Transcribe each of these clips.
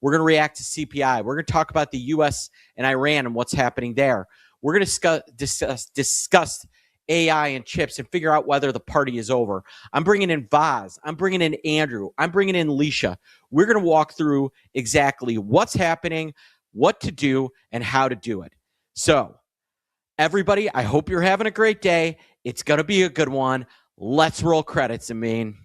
We're going to react to CPI. We're going to talk about the U.S. and Iran and what's happening there. We're going to discuss AI and chips and figure out whether the party is over. I'm bringing in Vaz. I'm bringing in Andrew. I'm bringing in Leisha. We're going to walk through exactly what's happening, what to do, and how to do it. So, everybody, I hope you're having a great day. It's going to be a good one. Let's roll credits, Amin.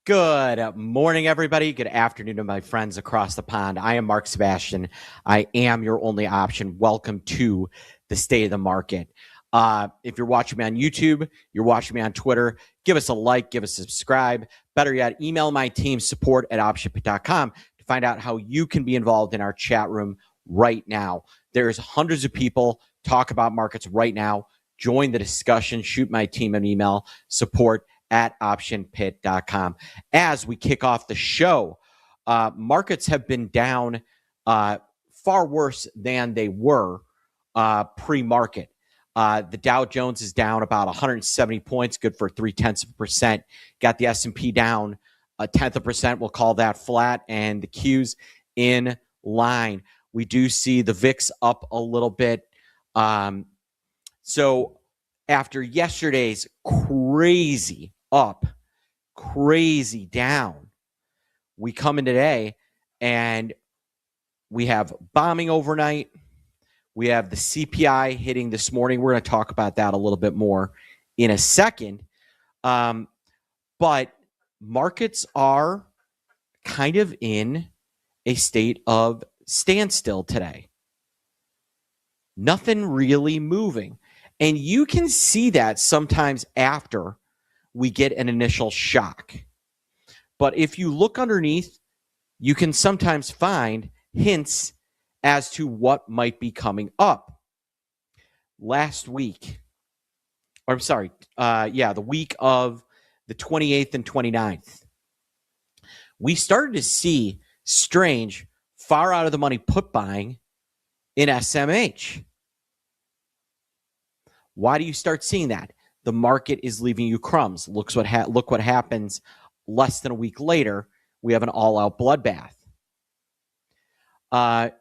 Good morning, everybody. Good afternoon to my friends across the pond. I am Mark Sebastian. I am your only option. Welcome to the State of the Market. If you're watching me on YouTube, you're watching me on Twitter, give us a like, give us a subscribe. Better yet, email my team, support@optionpit.com, to find out how you can be involved in our chat room right now. There's hundreds of people talk about markets right now. Join the discussion. Shoot my team an email, support@optionpit.com. As we kick off the show, markets have been down far worse than they were pre-market. The Dow Jones is down about 170 points, good for 0.3%. Got the S&P down 0.1%. We'll call that flat, and the Qs in line. We do see the VIX up a little bit. So after yesterday's crazy up, crazy down, we come in today and we have bombing overnight. We have the CPI hitting this morning. We're going to talk about that a little bit more in a second. But markets are kind of in a state of standstill today. Nothing really moving. And you can see that sometimes after we get an initial shock. But if you look underneath, you can sometimes find hints as to what might be coming up. Last week, the week of the 28th and 29th, we started to see strange, far out of the money put buying in SMH. Why do you start seeing that? The market is leaving you crumbs. Look what happens less than a week later. We have an all-out bloodbath. We're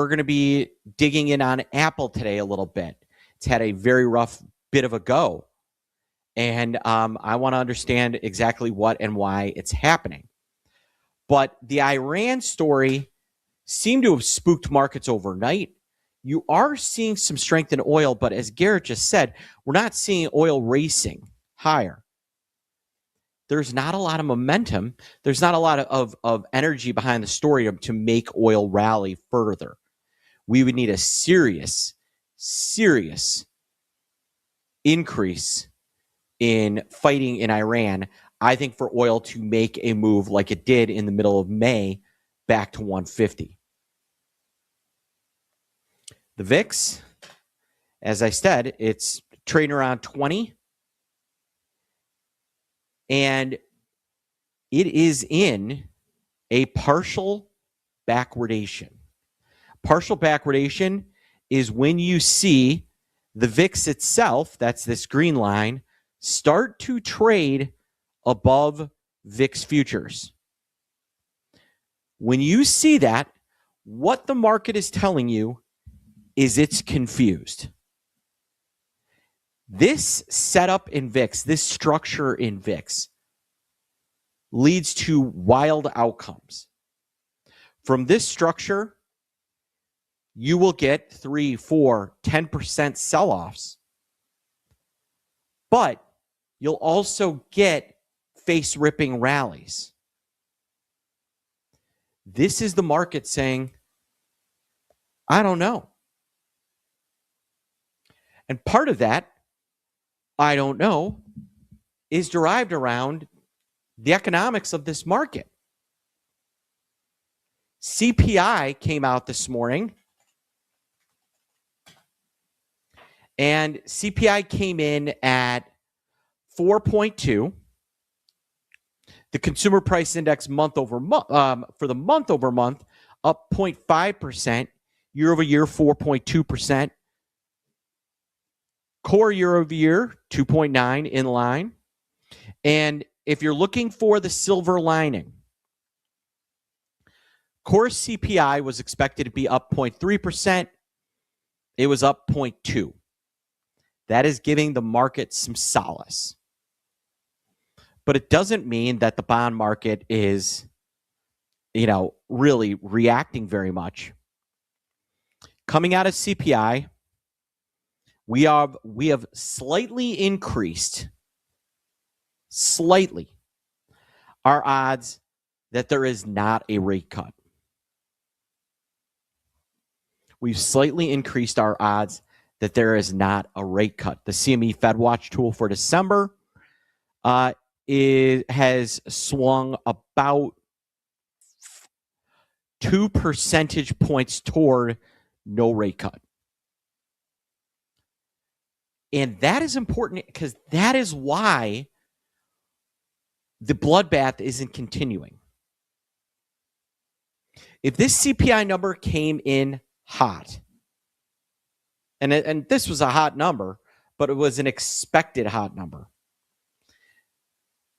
going to be digging in on Apple today a little bit. It's had a very rough bit of a go. And I want to understand exactly what and why it's happening. But the Iran story seemed to have spooked markets overnight. You are seeing some strength in oil, but as Garrett just said, we're not seeing oil racing higher. There's not a lot of momentum. There's not a lot of energy behind the story to make oil rally further. We would need a serious increase in fighting in Iran, I think, for oil to make a move like it did in the middle of May back to 150. The VIX, as I said, it's trading around 20. And it is in a partial backwardation. Partial backwardation is when you see the VIX itself, that's this green line, start to trade above VIX futures. When you see that, what the market is telling you is it's confused. This setup in VIX, this structure in VIX, leads to wild outcomes. From this structure, you will get 3, 4, 10% sell-offs. But you'll also get face-ripping rallies. This is the market saying, I don't know. And part of that, I don't know, is derived around the economics of this market. CPI came out this morning, and CPI came in at 4.2. The consumer price index month over month for the month over month up 0.5%, year over year 4.2%. Core year over year 2.9 in line. And if you're looking for the silver lining, core CPI was expected to be up 0.3%. It was up 0.2. That is giving the market some solace. But it doesn't mean that the bond market is, really reacting very much. Coming out of CPI, we have slightly increased our odds that there is not a rate cut. We've slightly increased our odds that there is not a rate cut. The CME FedWatch tool for December has swung about 2 percentage points toward no rate cut. And that is important because that is why the bloodbath isn't continuing. If this CPI number came in hot, and this was a hot number, but it was an expected hot number.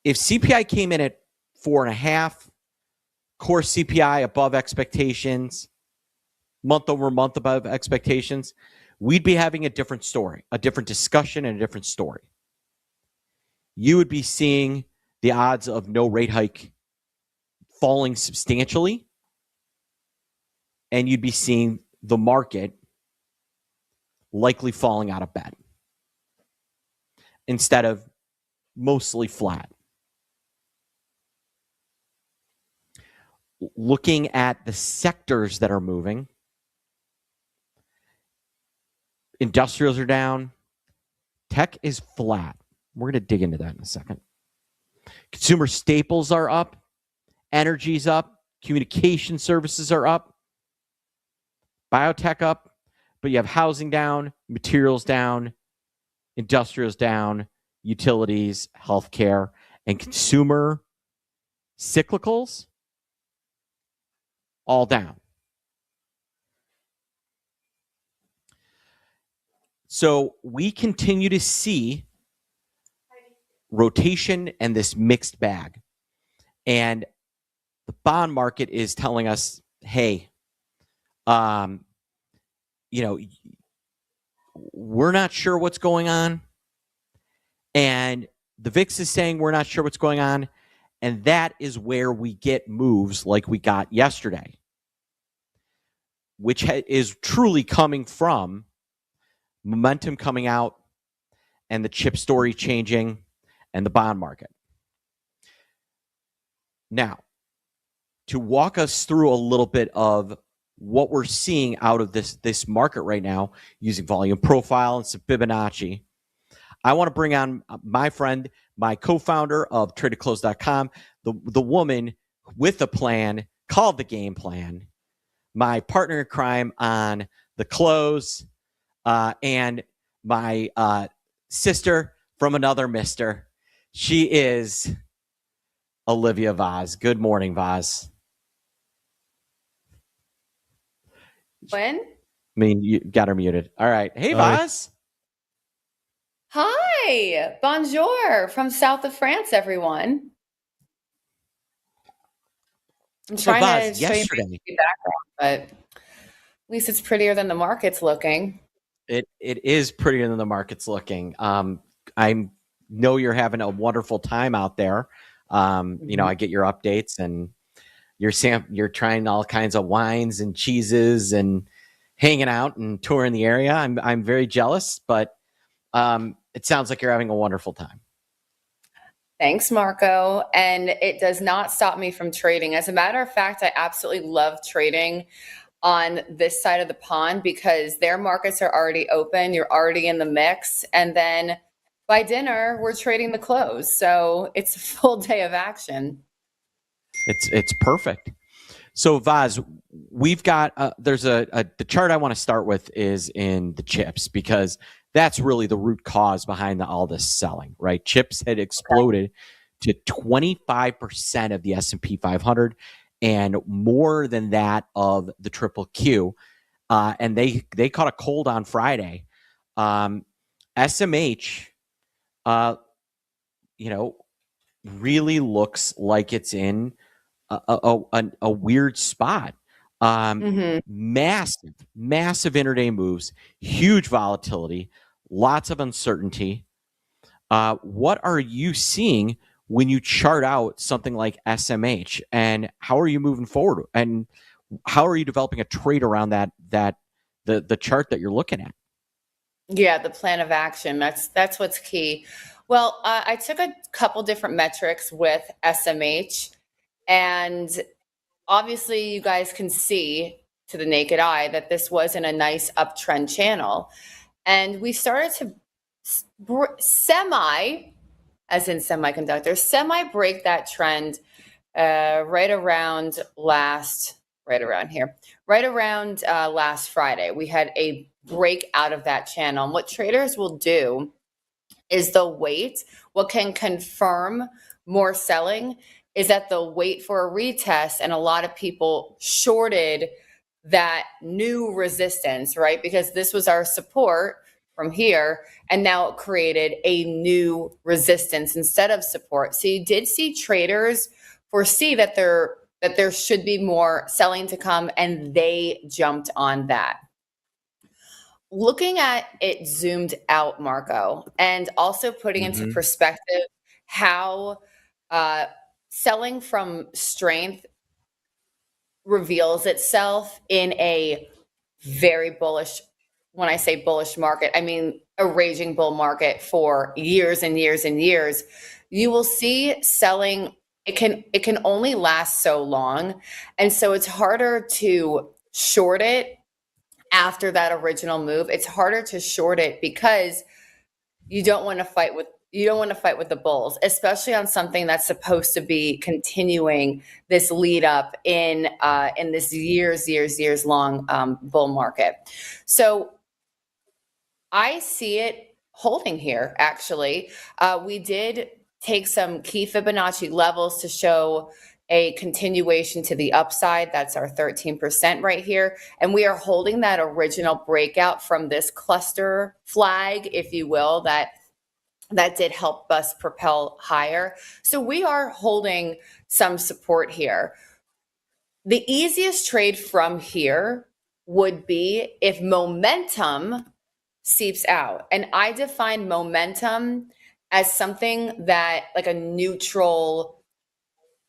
If CPI came in at 4.5, core CPI above expectations, month over month above expectations, we'd be having a different story, a different discussion, and a different story. You would be seeing the odds of no rate hike falling substantially, and you'd be seeing the market likely falling out of bed instead of mostly flat. Looking at the sectors that are moving, industrials are down. Tech is flat. We're going to dig into that in a second. Consumer staples are up. Energy's up. Communication services are up. Biotech up. But you have housing down, materials down, industrials down, utilities, healthcare, and consumer cyclicals all down. So we continue to see rotation and this mixed bag. And the bond market is telling us, hey, we're not sure what's going on. And the VIX is saying we're not sure what's going on. And that is where we get moves like we got yesterday, which is truly coming from momentum coming out and the chip story changing and the bond market. Now, to walk us through a little bit of what we're seeing out of this market right now using volume profile and some Fibonacci, I want to bring on my friend, my co-founder of tradeclose.com, the woman with a plan called the Game Plan, my partner in crime on the close, and my sister from another mister. She is Olivia Vaz. Good morning, Vaz. When? I mean, you got her muted. All right. Hey, Vaz. Hi. Bonjour from south of France, everyone. I'm trying to show you my background, but at least it's prettier than the market's looking. It is prettier than the market's looking. I know you're having a wonderful time out there. I get your updates, and you're trying all kinds of wines and cheeses and hanging out and touring the area. I'm very jealous, but it sounds like you're having a wonderful time. Thanks, Marco. And it does not stop me from trading. As a matter of fact, I absolutely love trading. on this side of the pond because their markets are already open. You're already in the mix. And then by dinner, we're trading the close. So it's a full day of action. It's perfect. So Vaz, we've got there's the chart I want to start with is in the chips because that's really the root cause behind all this selling, right? Chips had exploded to 25% of the S&P 500 and more than that of the triple Q. And they caught a cold on Friday. SMH, really looks like it's in a weird spot. Massive intraday moves, huge volatility, lots of uncertainty. What are you seeing when you chart out something like SMH, and how are you moving forward? And how are you developing a trade around the chart that you're looking at? Yeah, the plan of action. That's what's key. Well, I took a couple different metrics with SMH, and obviously you guys can see to the naked eye that this was in a nice uptrend channel. And we started to as in semiconductors, semi break that trend right around last Friday. We had a break out of that channel. And what traders will do is they'll wait. What can confirm more selling is that they'll wait for a retest, and a lot of people shorted that new resistance, right? Because this was our support from here, and now it created a new resistance instead of support. So you did see traders foresee that there should be more selling to come, and they jumped on that. Looking at it zoomed out, Marco, and also putting into perspective how selling from strength reveals itself in a very bullish, when I say bullish market, I mean a raging bull market for years and years and years. You will see selling, it can only last so long. And so it's harder to short it after that original move. It's harder to short it because you don't want to fight with the bulls, especially on something that's supposed to be continuing this lead up in this years long bull market. So I see it holding here. Actually, we did take some key Fibonacci levels to show a continuation to the upside. That's our 13% right here. And we are holding that original breakout from this cluster flag, if you will, that did help us propel higher. So we are holding some support here. The easiest trade from here would be if momentum seeps out. And I define momentum as something that, like a neutral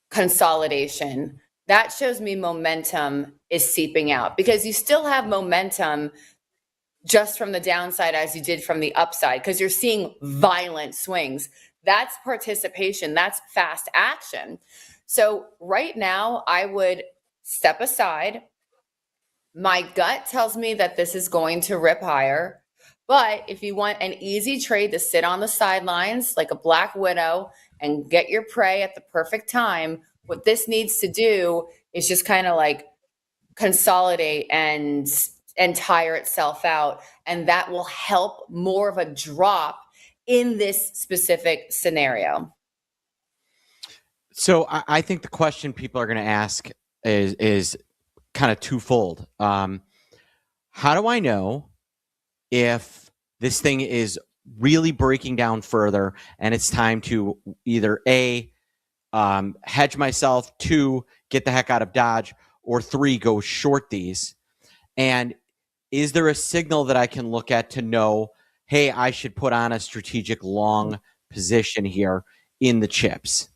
consolidation, that shows me momentum is seeping out, because you still have momentum just from the downside as you did from the upside, because you're seeing violent swings. That's participation. That's fast action. So right now, I would step aside. My gut tells me that this is going to rip higher. But if you want an easy trade to sit on the sidelines like a black widow and get your prey at the perfect time, what this needs to do is just kind of like consolidate and tire itself out. And that will help more of a drop in this specific scenario. So I think the question people are going to ask is kind of twofold. How do I know if this thing is really breaking down further and it's time to either A, hedge myself, 2, get the heck out of Dodge, or 3, go short these? And is there a signal that I can look at to know, hey, I should put on a strategic long position here in the chips?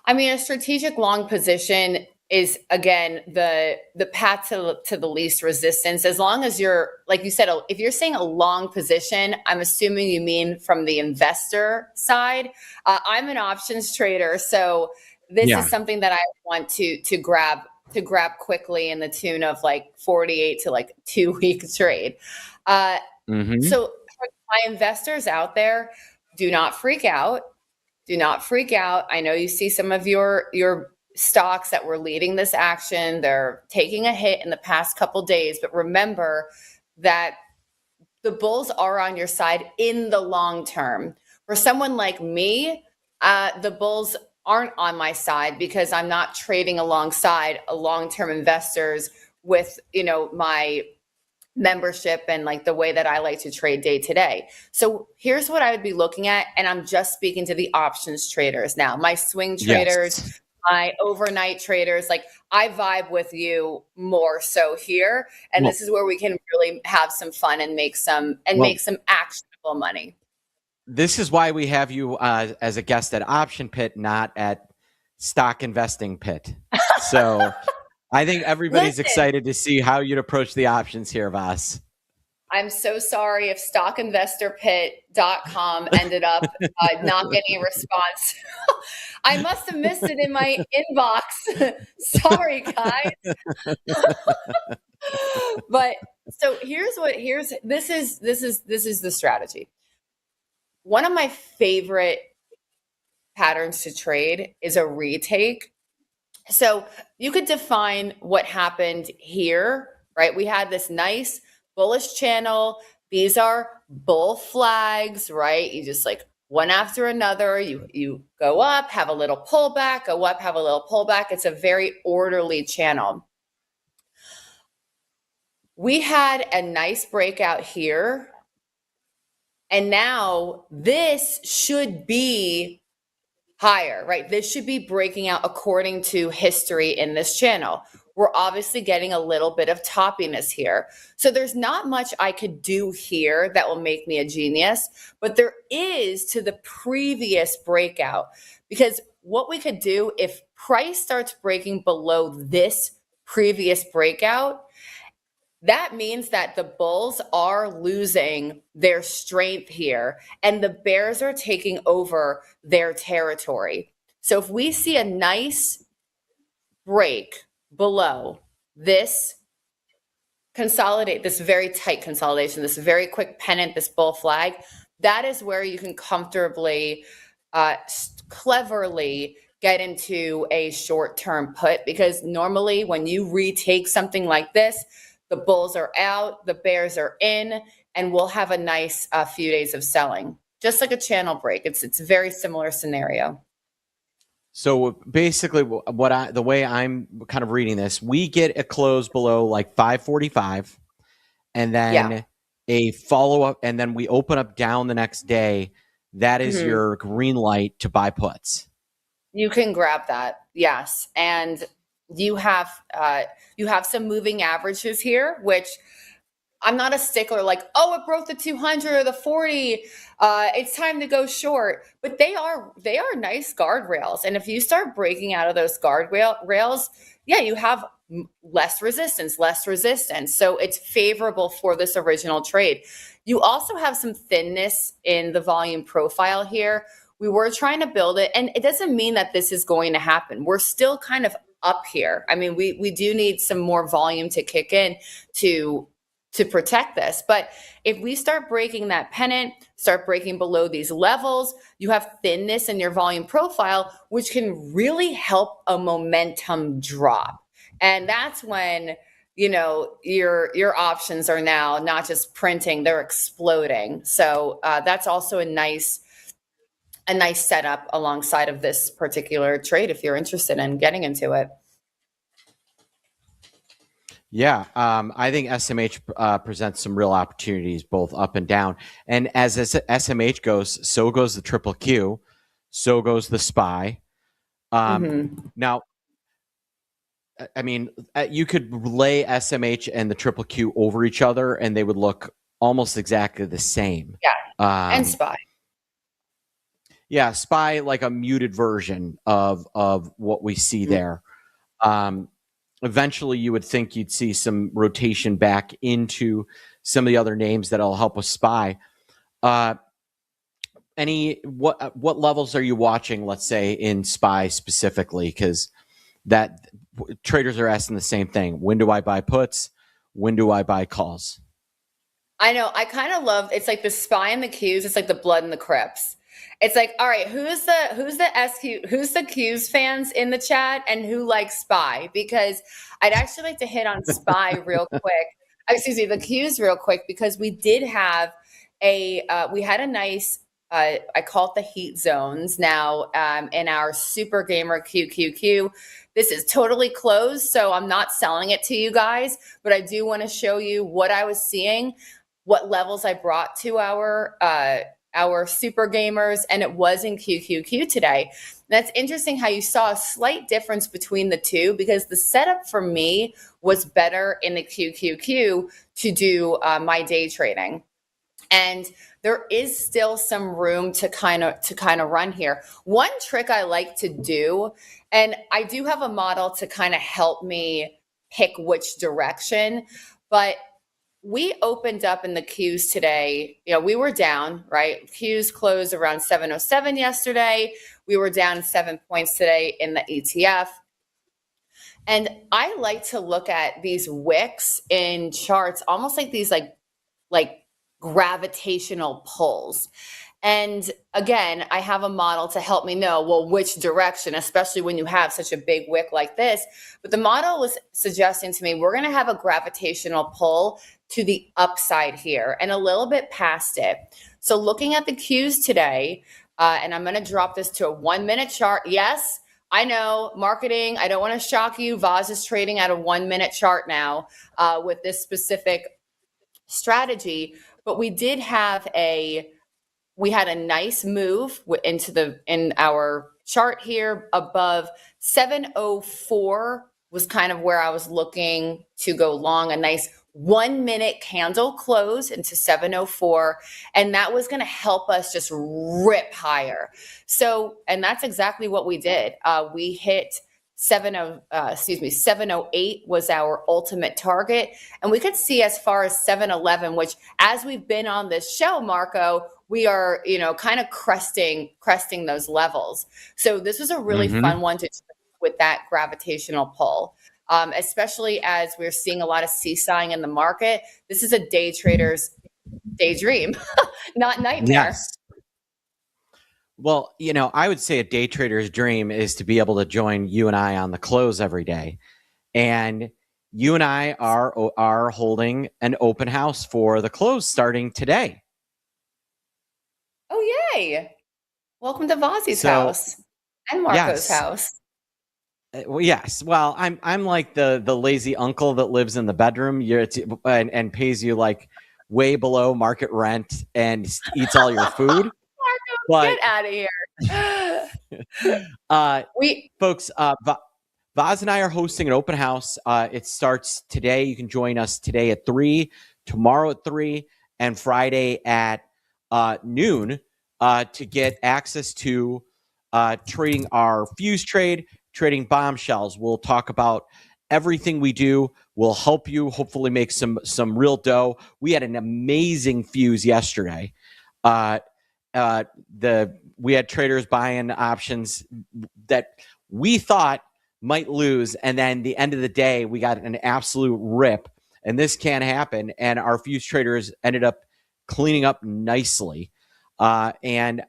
I mean, a strategic long position is, again, the path to the least resistance. As long as you're, like you said, if you're saying a long position, I'm assuming you mean from the investor side. I'm an options trader, so this is something that I want to grab to grab quickly in the tune of like 48 to like 2 week trade. So for my investors out there, do not freak out. Do not freak out. I know you see some of your stocks that were leading this action. They're taking a hit in the past couple days, but remember that the bulls are on your side in the long term. For someone like me, the bulls aren't on my side because I'm not trading alongside a long-term investors with, my membership and like the way that I like to trade day to day. So here's what I would be looking at. And I'm just speaking to the options traders now, my swing traders, Yes. my overnight traders. Like I vibe with you more so here. And this is where we can really have some fun and make some actionable money. This is why we have you as a guest at Option Pit, not at Stock Investing Pit. So I think everybody's excited to see how you'd approach the options here, Vas. I'm so sorry if stockinvestorpit.com ended up not getting a response. I must have missed it in my inbox. Sorry, guys. But so this is the strategy. One of my favorite patterns to trade is a retake. So you could define what happened here, right? We had this nice bullish channel. These are bull flags, right? You just like one after another, you go up, have a little pullback, go up, have a little pullback. It's a very orderly channel. We had a nice breakout here. And now this should be higher, right? This should be breaking out according to history in this channel. We're obviously getting a little bit of toppiness here. So there's not much I could do here that will make me a genius, but there is to the previous breakout. Because what we could do if price starts breaking below this previous breakout, that means that the bulls are losing their strength here and the bears are taking over their territory. So if we see a nice break below this this very tight consolidation, this very quick pennant, this bull flag, that is where you can comfortably, cleverly get into a short-term put, because normally when you retake something like this, the bulls are out, the bears are in, and we'll have a nice few days of selling, just like a channel break. It's a very similar scenario. So basically, the way I'm kind of reading this, we get a close below like 545, and then a follow up, and then we open up down the next day. That is your green light to buy puts. You can grab that, yes, and you have some moving averages here, which I'm not a stickler like, oh, it broke the 200 or the 40. It's time to go short. But they are nice guardrails. And if you start breaking out of those guardrails, you have less resistance. So it's favorable for this original trade. You also have some thinness in the volume profile here. We were trying to build it, and it doesn't mean that this is going to happen. We're still kind of up here. I mean, we do need some more volume to kick in to protect this. But if we start breaking that pennant, start breaking below these levels, you have thinness in your volume profile, which can really help a momentum drop. And that's when, your options are now not just printing, they're exploding. So that's also a nice setup alongside of this particular trade if you're interested in getting into it. Yeah, I think SMH presents some real opportunities both up and down. And as SMH goes, so goes the triple Q, so goes the SPY. Now, I mean, you could lay SMH and the triple Q over each other and they would look almost exactly the same. Yeah, and SPY. Yeah, SPY like a muted version of what we see there. Eventually, you would think you'd see some rotation back into some of the other names that'll help with SPY. What levels are you watching? Let's say in SPY specifically, because that traders are asking the same thing. When do I buy puts? When do I buy calls? I know. I kind of love it's like the spy and the Qs. It's like the blood and the Crips. It's like, all right, who's the Qs fans in the chat and who likes spy? Because I'd actually like to hit on spy real quick. Excuse me, the Qs real quick because we did have we had a nice I call it the heat zones now in our Super Gamer QQQ. This is totally closed, so I'm not selling it to you guys, but I do want to show you what I was seeing, what levels I brought to our super gamers, and it was in QQQ today. That's interesting how you saw a slight difference between the two because the setup for me was better in the QQQ to do my day trading. And there is still some room to kind of run here. One trick I like to do, and I do have a model to kind of help me pick which direction, but we opened up in the Qs today. You know, we were down, right? Qs closed around 707 yesterday. We were down 7 points today in the ETF. And I like to look at these wicks in charts, almost like these like gravitational pulls. And again, I have a model to help me know, well, which direction, especially when you have such a big wick like this. But the model was suggesting to me, we're going to have a gravitational pull to the upside here and a little bit past it. So looking at the Qs today, and I'm going to drop this to a 1 minute chart. Yes, I know marketing. I don't want to shock you. Voz is trading at a 1 minute chart now with this specific strategy, but we did have we had a nice move in our chart here above 704 was kind of where I was looking to go long, a nice 1 minute candle close into 704. And that was going to help us just rip higher. So, and that's exactly what we did. We hit 708 was our ultimate target. And we could see as far as 711, which as we've been on this show, Marco, we are, kind of cresting those levels. So this was a really fun one to with that gravitational pull, especially as we're seeing a lot of seesawing in the market. This is a day trader's daydream, not nightmare. Yes. Well, I would say a day trader's dream is to be able to join you and I on the close every day. And you and I are holding an open house for the close starting today. Oh, yay. Welcome to Vozzy's house and Marco's house. Well, yes. Well, I'm like the lazy uncle that lives in the bedroom and pays you like way below market rent and eats all your food. Get out of here. Folks, Voz and I are hosting an open house. It starts today. You can join us today at 3, tomorrow at 3, and Friday at noon to get access to trading our fuse trade, trading bombshells. We'll talk about everything we do. We'll help you hopefully make some real dough. We had an amazing fuse yesterday. We had traders buying options that we thought might lose, and then the end of the day we got an absolute rip, and this can't happen, and our fuse traders ended up cleaning up nicely, and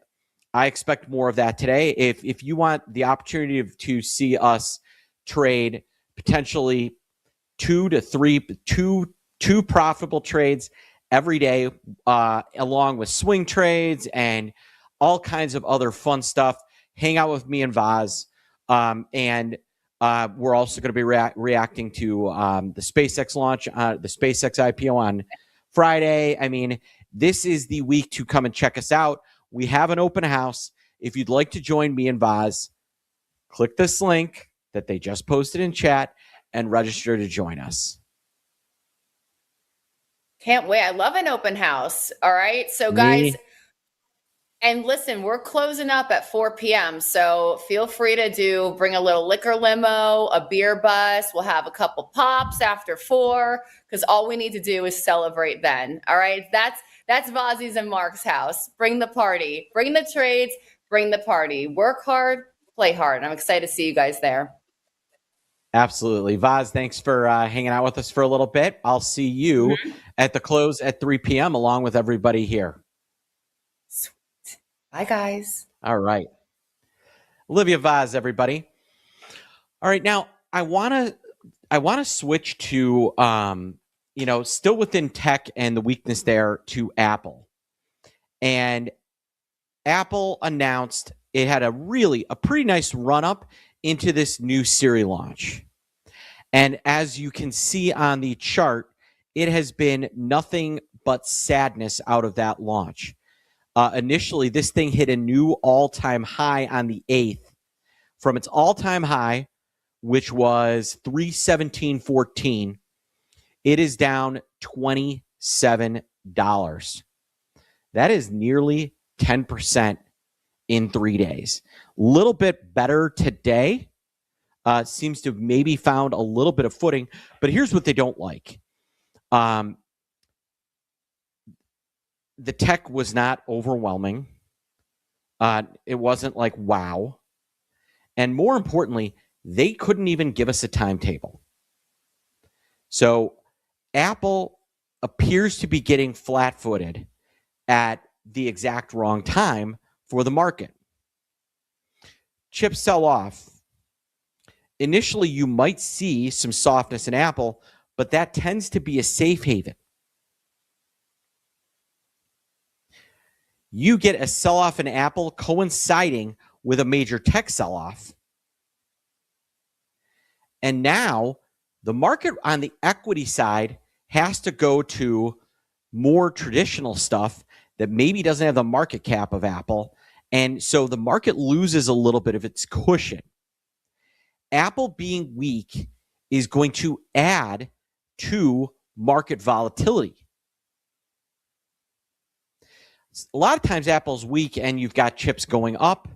I expect more of that today. If you want the opportunity to see us trade potentially two profitable trades every day, along with swing trades and all kinds of other fun stuff, hang out with me and Voz. And we're also going to be reacting to the SpaceX launch, the SpaceX IPO on Friday. I mean, this is the week to come and check us out. We have an open house. If you'd like to join me and Voz, click this link that they just posted in chat and register to join us. Can't wait. I love an open house. All right. So, guys, and listen, we're closing up at 4 p.m. So feel free to bring a little liquor limo, a beer bus. We'll have a couple pops after 4 because all we need to do is celebrate then. All right. That's Vozzy's and Mark's house. Bring the party, bring the trades, bring the party. Work hard, play hard. I'm excited to see you guys there. Absolutely. Vaz, thanks for hanging out with us for a little bit. I'll see you at the close at 3 p.m. along with everybody here. Sweet. Bye, guys. All right. Olivia Vaz, everybody. All right. Now, I want to switch to, still within tech and the weakness there, to Apple. And Apple announced it had a pretty nice run up into this new Siri launch. And as you can see on the chart, it has been nothing but sadness out of that launch. Initially, this thing hit a new all-time high on the 8th. From its all-time high, which was 317.14, it is down $27. That is nearly 10% in 3 days. Little bit better today. Seems to have maybe found a little bit of footing, but here's what they don't like. The tech was not overwhelming. It wasn't like, wow. And more importantly, they couldn't even give us a timetable. So Apple appears to be getting flat-footed at the exact wrong time for the market. Chips sell off. Initially, you might see some softness in Apple, but that tends to be a safe haven. You get a sell-off in Apple coinciding with a major tech sell-off. And now the market on the equity side has to go to more traditional stuff that maybe doesn't have the market cap of Apple. And so the market loses a little bit of its cushion. Apple being weak is going to add to market volatility. A lot of times Apple's weak and you've got chips going up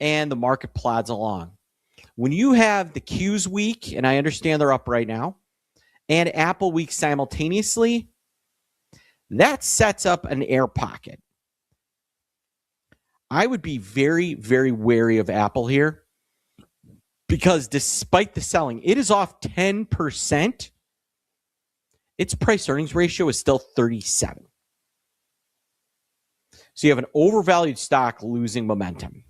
and the market plods along. When you have the Qs weak, and I understand they're up right now, and Apple weak simultaneously, that sets up an air pocket. I would be very, very wary of Apple here because despite the selling, it is off 10%. Its price earnings ratio is still 37. So you have an overvalued stock losing momentum.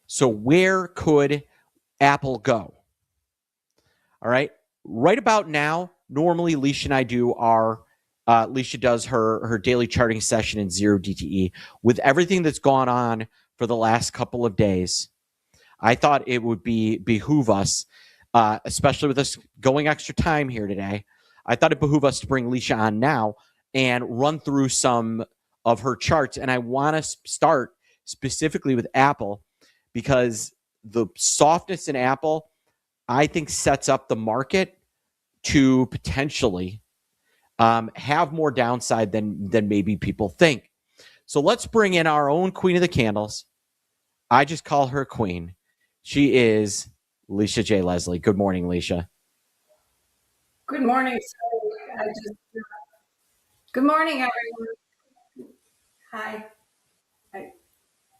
So where could Apple go? All right. Right about now, normally Leisha and I do our, Leisha does her daily charting session in 0 DTE. With everything that's gone on for the last couple of days, I thought it would behoove us, especially with us going extra time here today, I thought it behoove us to bring Leisha on now and run through some of her charts. And I want to start specifically with Apple because the softness in Apple, I think, sets up the market to potentially have more downside than maybe people think. So let's bring in our own queen of the candles. I just call her queen. She is Leisha J. Leslie. Good morning, Leisha. Good morning. Good morning, everyone. Hi. I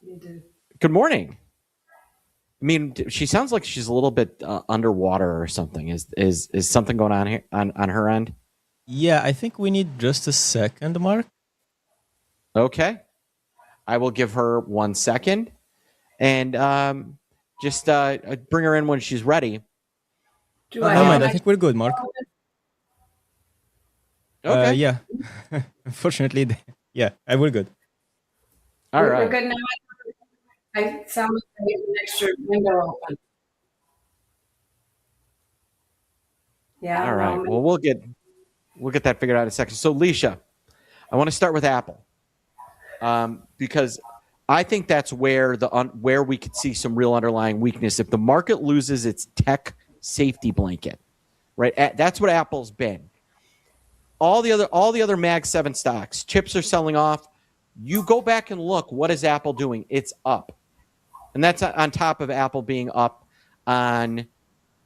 need to. Good morning. I mean, she sounds like she's a little bit underwater or something. Is something going on here on her end? Yeah, I think we need just a second, Mark. Okay. I will give her 1 second and just bring her in when she's ready. Do Never mind, I think we're good, Mark. Okay. Yeah. Unfortunately, yeah, we're good. All right. We're good now. I sound like I have an extra window open. Yeah. All right. Well, we'll get that figured out in a second. So, Leisha, I want to start with Apple because I think that's where where we could see some real underlying weakness if the market loses its tech safety blanket. Right. That's what Apple's been. All the other Mag 7 stocks, chips are selling off. You go back and look, what is Apple doing? It's up. And that's on top of Apple being up on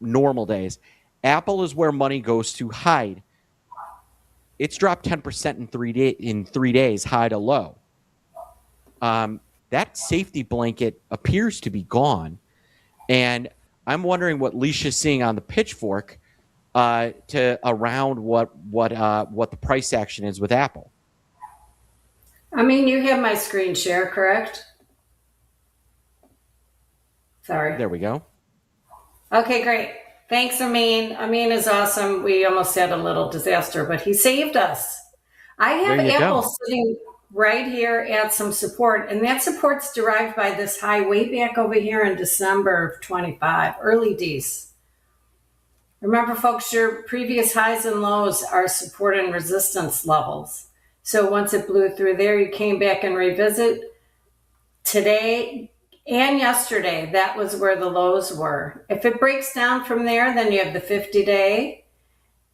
normal days. Apple is where money goes to hide. It's dropped 10% in 3 days, high to low. That safety blanket appears to be gone. And I'm wondering what Leisha's seeing on the pitchfork to around what the price action is with Apple. I mean, you have my screen share, correct? Sorry. There we go. Okay, great. Thanks, Amin. Amin is awesome. We almost had a little disaster, but he saved us. I have There you Apple go. sitting right here at some support, and that support's derived by this high way back over here in December of 25, early D's. Remember, folks, your previous highs and lows are support and resistance levels. So once it blew through there, you came back and revisit. Today and yesterday, that was where the lows were. If it breaks down from there, then you have the 50-day,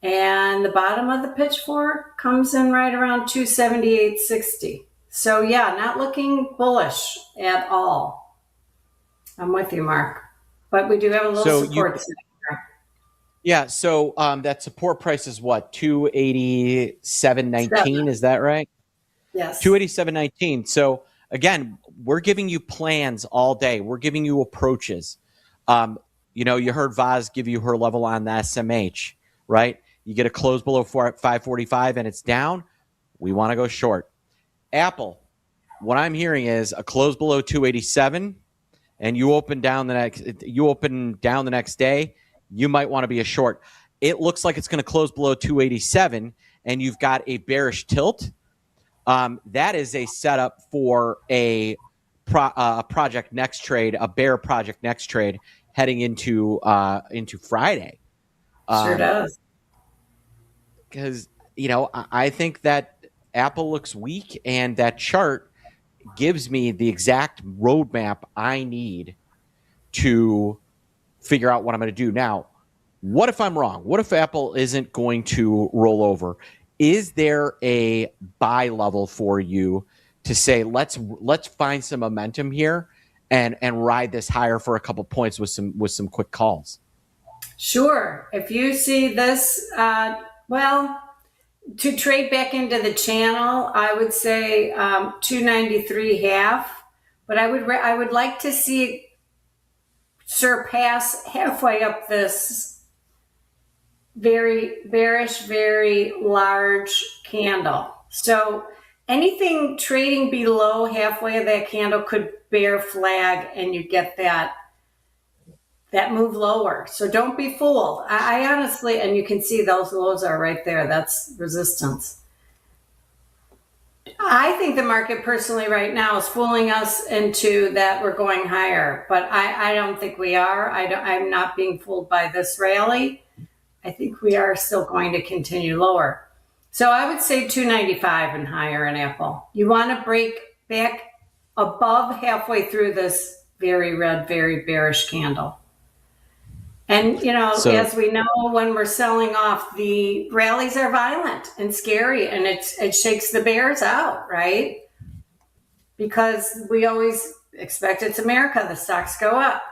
and the bottom of the pitchfork comes in right around 278.60. So yeah, not looking bullish at all. I'm with you, Mark. But we do have a little support. Yeah, so that support price is what, 287.19, is that right? Yes. 287.19. So again, we're giving you plans all day. We're giving you approaches. You heard Vaz give you her level on the SMH, right? You get a close below 545 and it's down. We want to go short. Apple, what I'm hearing is a close below 287 and you open down the next day, you might want to be a short. It looks like it's going to close below 287 and you've got a bearish tilt. That is a setup for a project next trade, a bear project next trade heading into Friday. Sure does. Because, I think that Apple looks weak and that chart gives me the exact roadmap I need to figure out what I'm going to do. Now, what if I'm wrong? What if Apple isn't going to roll over? Is there a buy level for you to say, let's find some momentum here and ride this higher for a couple points with some quick calls? Sure. If you see this, to trade back into the channel, I would say 293.5, but I would like to see it surpass halfway up this very bearish, very large candle. So anything trading below halfway of that candle could bear flag and you get that move lower. So don't be fooled. I honestly, and you can see those lows are right there. That's resistance. I think the market personally right now is fooling us into that we're going higher, but I don't think we are. I'm not being fooled by this rally. I think we are still going to continue lower. So I would say 295 and higher in Apple. You want to break back above halfway through this very red, very bearish candle. And, as we know, when we're selling off, the rallies are violent and scary, and it shakes the bears out, right? Because we always expect it's America. The stocks go up.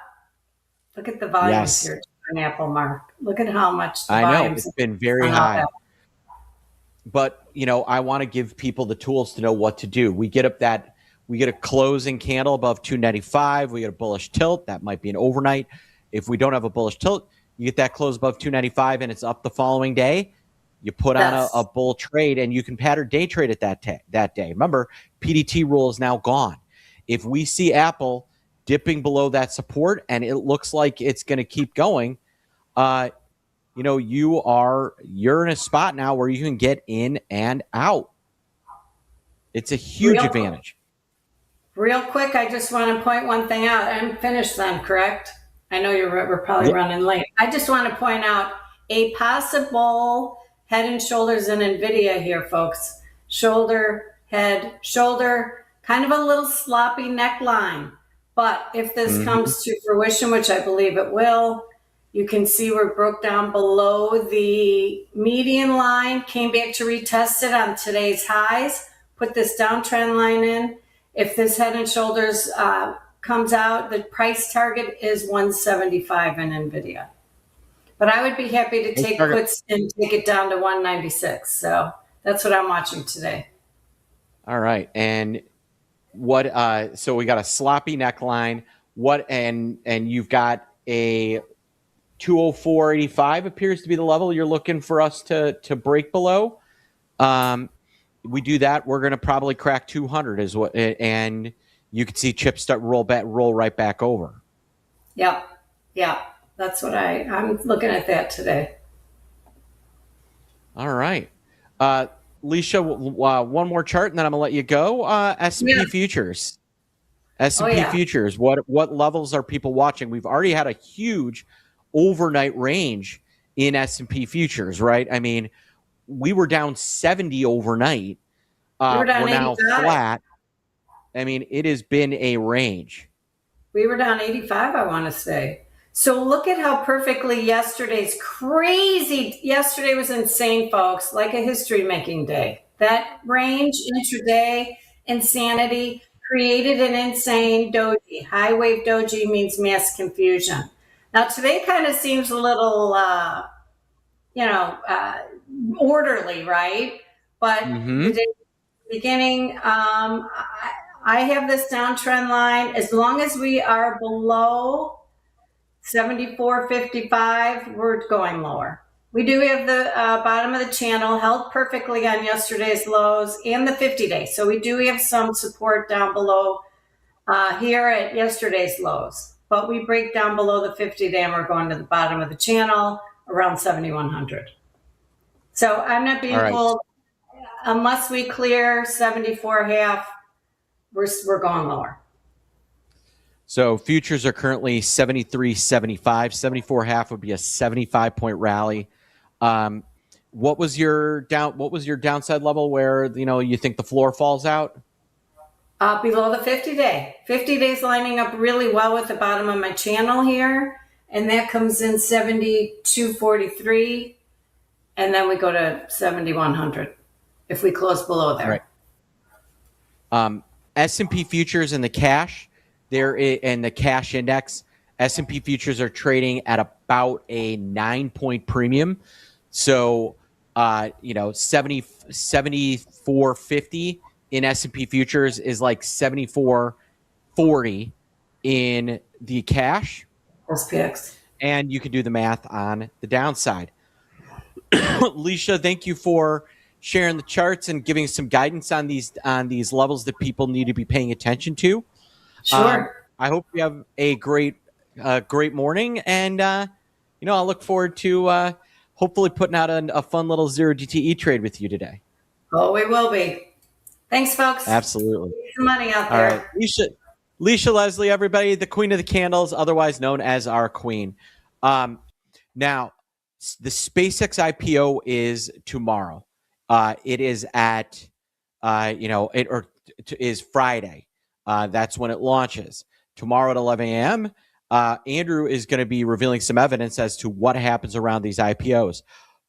Look at the volumes here on Apple, Mark. Look at how much the volumes. It's been very high. But, I want to give people the tools to know what to do. We get a closing candle above 295. We get a bullish tilt. That might be an overnight. If we don't have a bullish tilt, you get that close above 295 and it's up the following day. You put on a bull trade and you can pattern day trade it that day. Remember, PDT rule is now gone. If we see Apple dipping below that support and it looks like it's going to keep going, you're in a spot now where you can get in and out. It's a huge advantage. Real quick, I just want to point one thing out. I'm finished then, correct? I know we're probably running late. I just want to point out a possible head and shoulders in NVIDIA here, folks. Shoulder, head, shoulder, kind of a little sloppy neckline. But if this comes to fruition, which I believe it will, you can see we're broke down below the median line, came back to retest it on today's highs, put this downtrend line in. If this head and shoulders comes out, the price target is 175 in NVIDIA. But I would be happy to take puts and take it down to 196. So that's what I'm watching today. All right. And what so we got a sloppy neckline. And you've got a 204.85 appears to be the level you're looking for us to break below. We do that, we're going to probably crack 200 is what, and you can see chips start roll right back over. Yep. Yeah. That's what I'm looking at that today. All right. Leisha, one more chart and then I'm going to let you go. S&P futures. S&P futures. What levels are people watching? We've already had a huge overnight range in S&P futures, right? I mean, we were down 70 overnight. We're now flat. I mean, it has been a range. We were down 85, I want to say. So look at how perfectly yesterday's crazy. Yesterday was insane, folks, like a history-making day. That range, intraday, insanity, created an insane doji. High wave doji means mass confusion. Now, today kind of seems a little, orderly, right? But the day beginning, I have this downtrend line. As long as we are below 74.55, we're going lower. We do have the bottom of the channel held perfectly on yesterday's lows and the 50-day. So we do have some support down below here at yesterday's lows. But we break down below the 50-day and we're going to the bottom of the channel around 7,100. So I'm not being pulled unless we clear 74.5. We're going lower. So futures are currently 73.75. 74.5 would be a 75-point rally. What was your downside level where you think the floor falls out? Below the 50-day. 50 days lining up really well with the bottom of my channel here, and that comes in 72.43, and then we go to 7,100 if we close below there. Right. S&P futures and the cash, and the cash index, S&P futures are trading at about a 9-point premium. So, 74.50 in S&P futures is like 74.40 in the cash. SPX. And you can do the math on the downside. Leisha, thank you for sharing the charts and giving some guidance on these levels that people need to be paying attention to. Sure. I hope you have a great morning, and I'll look forward to hopefully putting out a fun little 0 DTE trade with you today. Oh, we will be. Thanks, folks. Absolutely. Get some money out there. All right, Leisha Leslie, everybody, the Queen of the Candles, otherwise known as our Queen. Now, the SpaceX IPO is tomorrow. It is at, is Friday. That's when it launches. Tomorrow at 11 a.m., Andrew is going to be revealing some evidence as to what happens around these IPOs.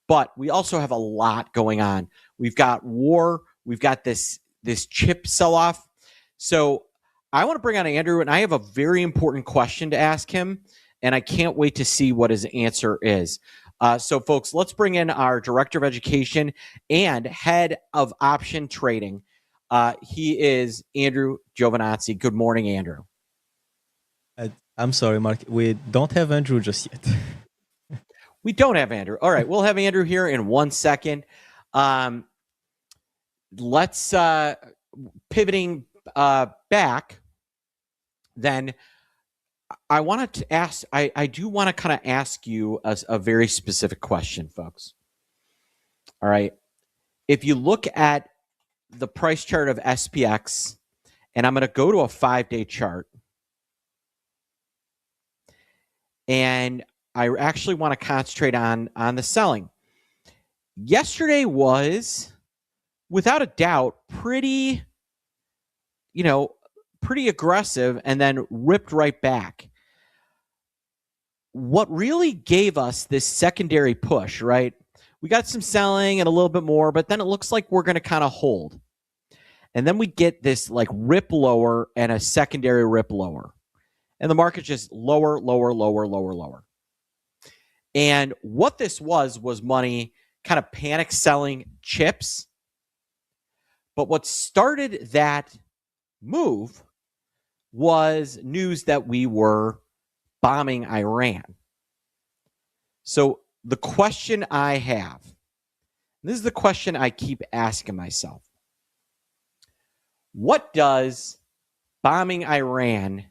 But we also have a lot going on. We've got war. We've got this chip sell-off. So I want to bring on Andrew, and I have a very important question to ask him, and I can't wait to see what his answer is. So, folks, let's bring in our Director of Education and Head of Option Trading. He is Andrew Giovinazzi. Good morning, Andrew. I'm sorry, Mark. We don't have Andrew just yet. We don't have Andrew. All right, we'll have Andrew here in 1 second. Let's pivoting back. Then I wanted to ask. I do want to kind of ask you a very specific question, folks. All right, if you look at the price chart of SPX, and I'm going to go to a 5-day chart, and I actually want to concentrate on the selling. Yesterday was, without a doubt, pretty aggressive, and then ripped right back. What really gave us this secondary push, right? We got some selling and a little bit more, but then it looks like we're going to kind of hold. And then we get this like rip lower and a secondary rip lower. And the market just lower, lower, lower, lower, lower. And what this was money kind of panic selling chips. But what started that move was news that we were bombing Iran. So the question I have, this is the question I keep asking myself. What does bombing Iran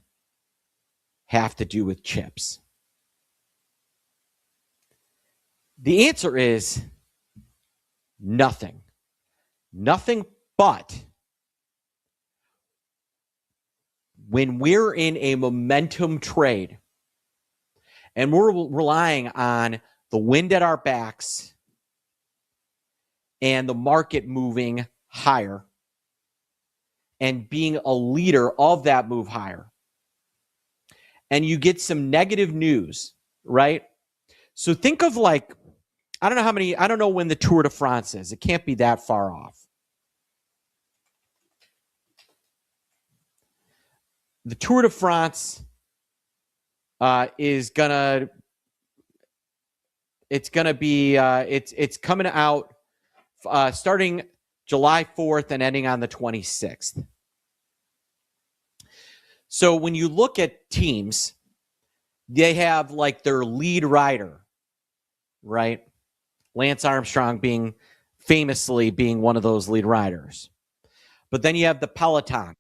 have to do with chips? The answer is nothing. Nothing but when we're in a momentum trade and we're relying on the wind at our backs and the market moving higher and being a leader of that move higher, and you get some negative news, right? So think of like, I don't know when the Tour de France is. It can't be that far off. The Tour de France is gonna be it's coming out starting July 4th and ending on the 26th. So when you look at teams, they have like their lead rider, right? Lance Armstrong famously being one of those lead riders. But then you have the peloton.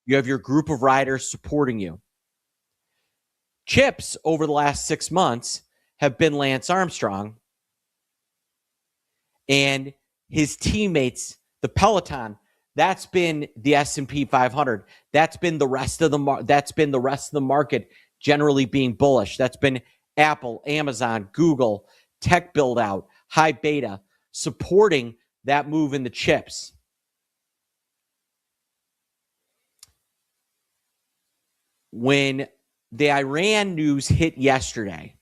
You have your group of riders supporting you. Chips over the last 6 months have been Lance Armstrong and his teammates, the peloton. That's been the S&P 500. That's been the rest of the market generally being bullish. That's been Apple, Amazon, Google, tech build out, high beta, supporting that move in the chips. When the Iran news hit yesterday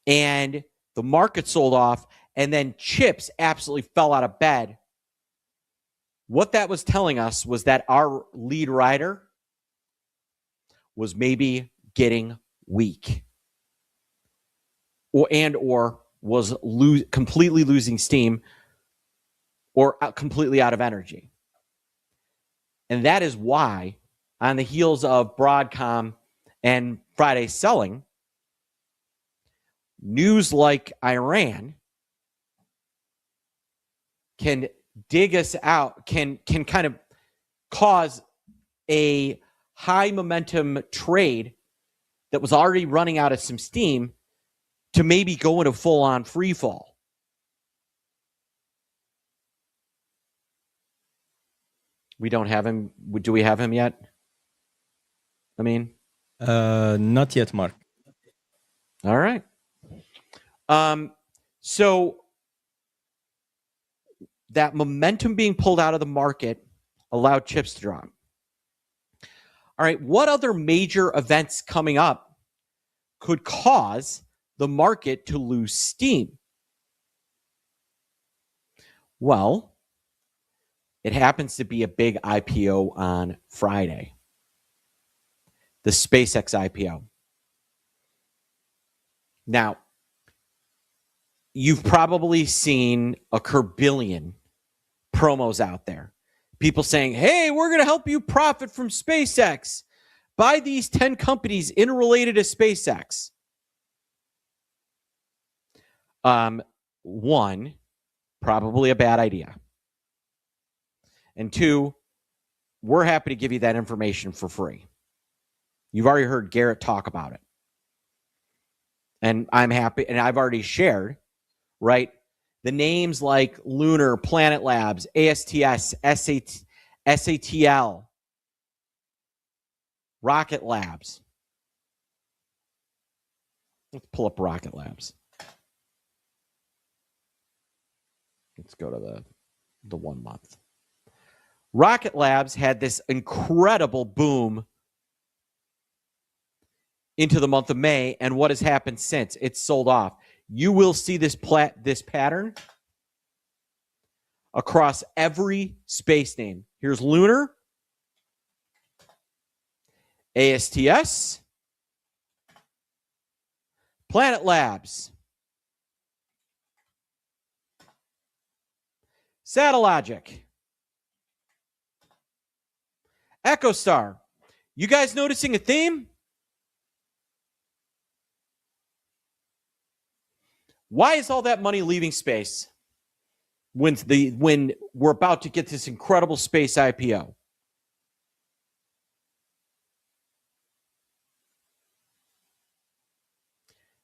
and the market sold off and then chips absolutely fell out of bed, what that was telling us was that our lead rider was maybe getting weak or was completely losing steam or completely out of energy. And that is why, on the heels of Broadcom and Friday selling, news like Iran can dig us out, can kind of cause a high momentum trade that was already running out of some steam to maybe go into full on free fall. We don't have him. Do we have him yet? I mean, not yet, Mark. All right. So that momentum being pulled out of the market allowed chips to drop. All right. What other major events coming up could cause the market to lose steam? Well, it happens to be a big IPO on Friday. The SpaceX IPO. Now, you've probably seen a curbillion promos out there. People saying, hey, we're going to help you profit from SpaceX. Buy these 10 companies interrelated to SpaceX. One, probably a bad idea. And two, we're happy to give you that information for free. You've already heard Garrett talk about it. And I'm happy, and I've already shared, right? The names like Lunar, Planet Labs, ASTS, SATL, Rocket Labs. Let's pull up Rocket Labs. Let's go to the 1 month. Rocket Labs had this incredible boom into the month of May, and what has happened since? It's sold off. You will see this pattern across every space name. Here's Lunar, ASTS, Planet Labs, Satellogic, EchoStar. You guys noticing a theme? Why is all that money leaving space when we're about to get this incredible space IPO?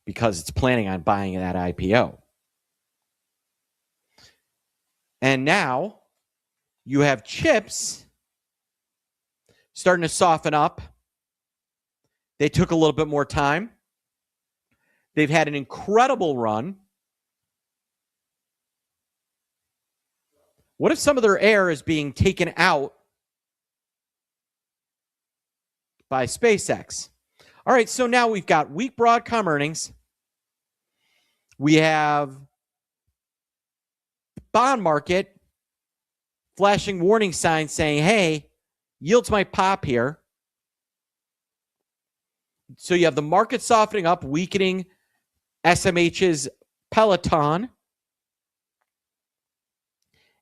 Because it's planning on buying that IPO. And now you have chips starting to soften up. They took a little bit more time. They've had an incredible run. What if some of their air is being taken out by SpaceX? All right, so now we've got weak Broadcom earnings. We have bond market flashing warning signs saying, hey, yields might pop here. So you have the market softening up, weakening SMH's Peloton.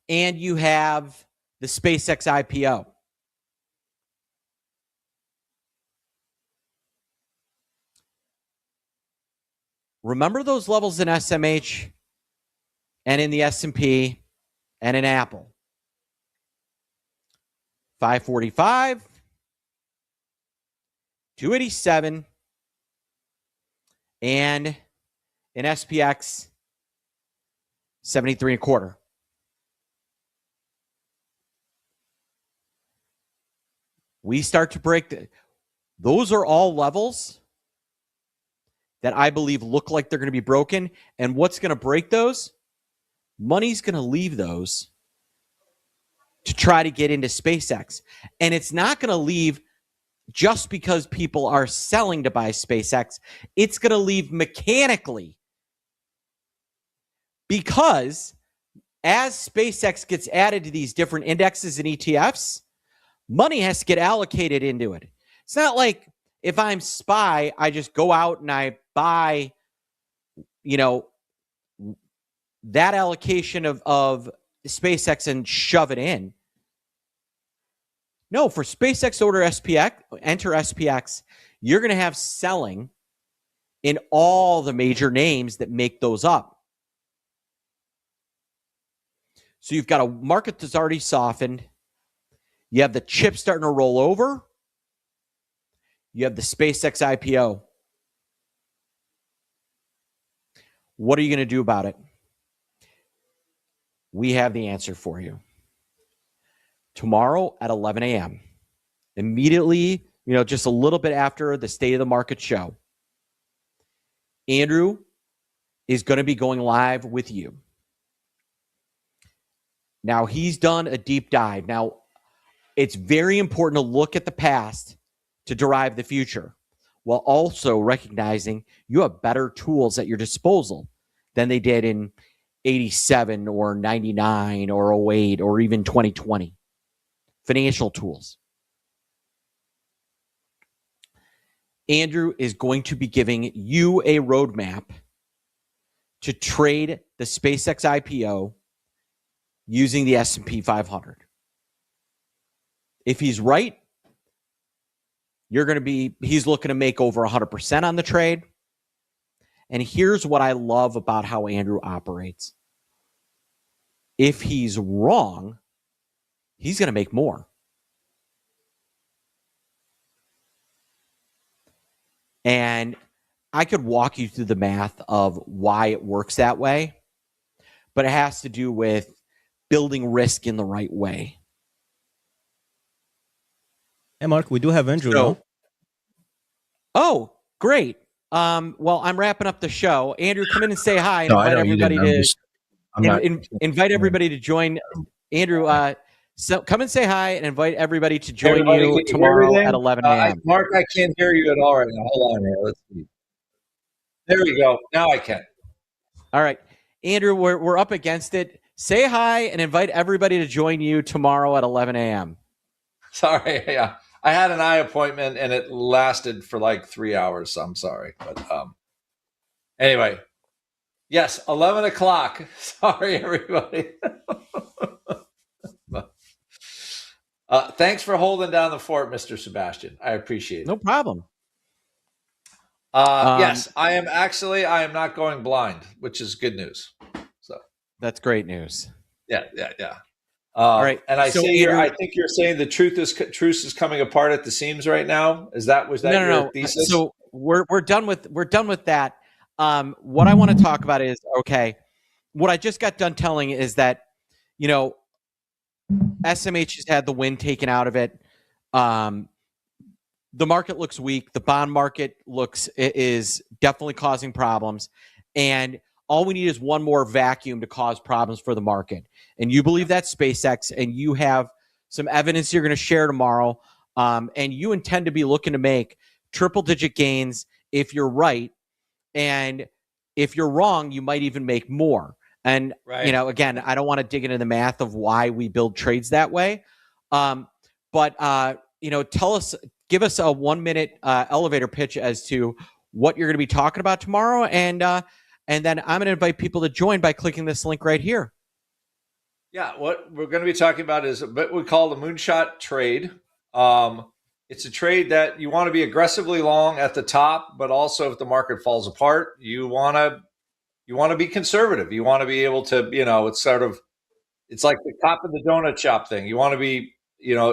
And you have the SpaceX IPO. Remember those levels in SMH and in the S&P and in Apple. 545, 287, and in SPX, 73 and a quarter. We start to break. Those are all levels that I believe look like they're going to be broken. And what's going to break those? Money's going to leave those to try to get into SpaceX. And it's not going to leave just because people are selling to buy SpaceX. It's going to leave mechanically. Because as SpaceX gets added to these different indexes and ETFs, money has to get allocated into it. It's not like if I'm SPY, I just go out and I buy, that allocation of SpaceX and shove it in. No, for SpaceX enter SPX, you're going to have selling in all the major names that make those up. So you've got a market that's already softened. You have the chip starting to roll over. You have the SpaceX IPO. What are you going to do about it? We have the answer for you. Tomorrow at 11 a.m., immediately, just a little bit after the State of the Market show, Andrew is going to be going live with you. Now, he's done a deep dive. Now, it's very important to look at the past to derive the future, while also recognizing you have better tools at your disposal than they did in 87 or 99 or 08 or even 2020. Financial tools. Andrew is going to be giving you a roadmap to trade the SpaceX IPO using the S&P 500. If he's right, he's looking to make over 100% on the trade. And here's what I love about how Andrew operates. If he's wrong, he's going to make more. And I could walk you through the math of why it works that way, but it has to do with building risk in the right way. Hey, Mark, we do have Andrew now. Oh, great. Well, I'm wrapping up the show. Andrew, come in and say hi and invite everybody invite everybody to join. Andrew, so come and say hi and invite everybody to join you tomorrow at 11 a.m. Mark, I can't hear you at all right now. Hold on here. Let's see. There we go. Now I can. All right. Andrew, we're up against it. Say hi and invite everybody to join you tomorrow at 11 a.m. Sorry. Yeah. I had an eye appointment and it lasted for like 3 hours. So I'm sorry. But anyway, yes, 11 o'clock. Sorry, everybody. Thanks for holding down the fort, Mr. Sebastian. I appreciate it. No problem. Yes, I am not going blind, which is good news. So That's great news. yeah. All right. And I So, see Andrew, I think you're saying the truce is coming apart at the seams right now. Was that your thesis? So we're done with that. What I want to talk about is, okay, what I just got done telling is that, you know, SMH has had the wind taken out of it. The market looks weak. The bond market is definitely causing problems. And all we need is one more vacuum to cause problems for the market. And you believe that's SpaceX, and you have some evidence you're going to share tomorrow. And you intend to be looking to make triple-digit gains if you're right. And if you're wrong, you might even make more. And, Right. Again, I don't want to dig into the math of why we build trades that way. But give us a 1-minute elevator pitch as to what you're going to be talking about tomorrow. And then I'm going to invite people to join by clicking this link right here. Yeah, what we're going to be talking about is what we call the moonshot trade. It's a trade that you want to be aggressively long at the top, but also if the market falls apart, you want to be conservative. You want to be able to, it's like the top of the donut shop thing. You want to be,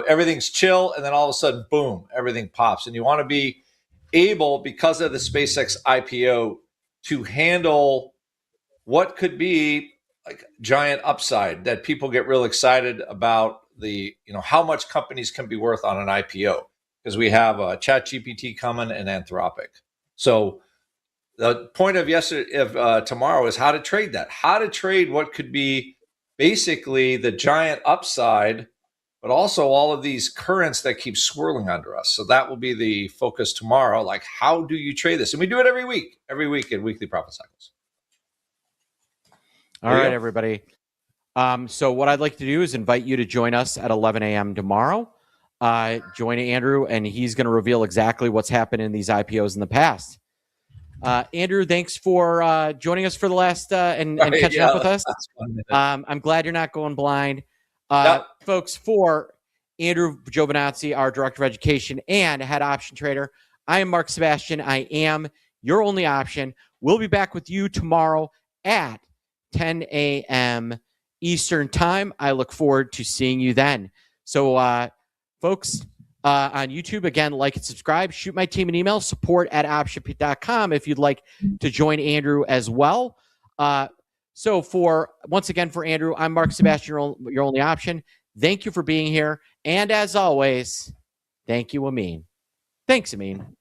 everything's chill, and then all of a sudden, boom, everything pops. And you want to be able, because of the SpaceX IPO, to handle what could be like giant upside that people get real excited about how much companies can be worth on an IPO, because we have ChatGPT coming and Anthropic. So the point of tomorrow is how to trade that, how to trade what could be basically the giant upside, but also all of these currents that keep swirling under us. So that will be the focus tomorrow. Like, how do you trade this? And we do it every week in weekly profit cycles. All right, everybody. So what I'd like to do is invite you to join us at 11 a.m. tomorrow. Join Andrew, and he's going to reveal exactly what's happened in these IPOs in the past. Andrew, thanks for joining us for the last and catching up with us. I'm glad you're not going blind. Folks, for Andrew Giovinazzi, our Director of Education and Head Option Trader, I am Mark Sebastian. I am your only option. We'll be back with you tomorrow at 10 a.m. Eastern Time. I look forward to seeing you then. So, folks, on YouTube, again, like and subscribe. Shoot my team an email, support@optionpete.com, if you'd like to join Andrew as well. So once again, for Andrew, I'm Mark Sebastian, your only option. Thank you for being here. And as always, thank you, Amin. Thanks, Amin.